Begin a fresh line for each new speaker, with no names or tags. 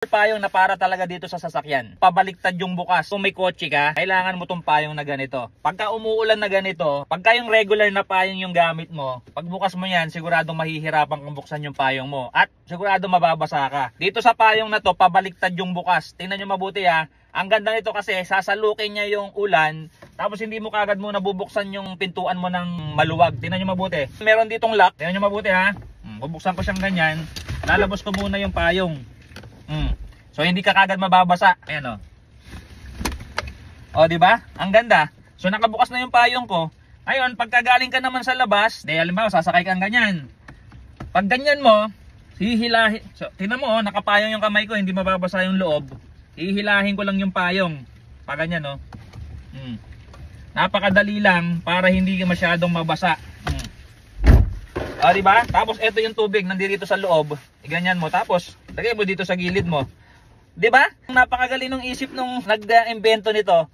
Payong na para talaga dito sa sasakyan. Pabaliktad yung bukas. Kung may kotse ka, kailangan mo tong payong na ganito. Pagka umuulan na ganito, pagka yung regular na payong yung gamit mo, pagbukas mo yan, siguradong mahihirapan kung buksan yung payong mo. At sigurado mababasa ka. Dito sa payong na to, pabaliktad yung bukas. Tingnan nyo mabuti ha. Ang ganda nito kasi sasalukin niya yung ulan, tapos hindi mo kagad mo nabubuksan yung pintuan mo ng maluwag. Tingnan nyo mabuti. Meron ditong lock. Tingnan nyo mabuti ha. Bubuksan ko siyang ganyan. Lalabos ko muna yung payong. So hindi ka kagad mababasa. Ayan o. O di ba? Ang ganda. So nakabukas na yung payong ko. Ayun, pagkagaling ka naman sa labas, halimbawa sasakay kang ganyan. Pag ganyan mo, hihilahin. So tingnan mo nakapayong yung kamay ko, hindi mababasa yung loob. Hihilahin ko lang yung payong. Pag ganyan o. Napakadali lang para hindi masyadong mabasa. O di ba? Tapos ito yung tubig nandito sa loob. Ganyan mo tapos lagay mo dito sa gilid mo. 'Di ba? Napakagaling ng isip nung nag-imbento nito.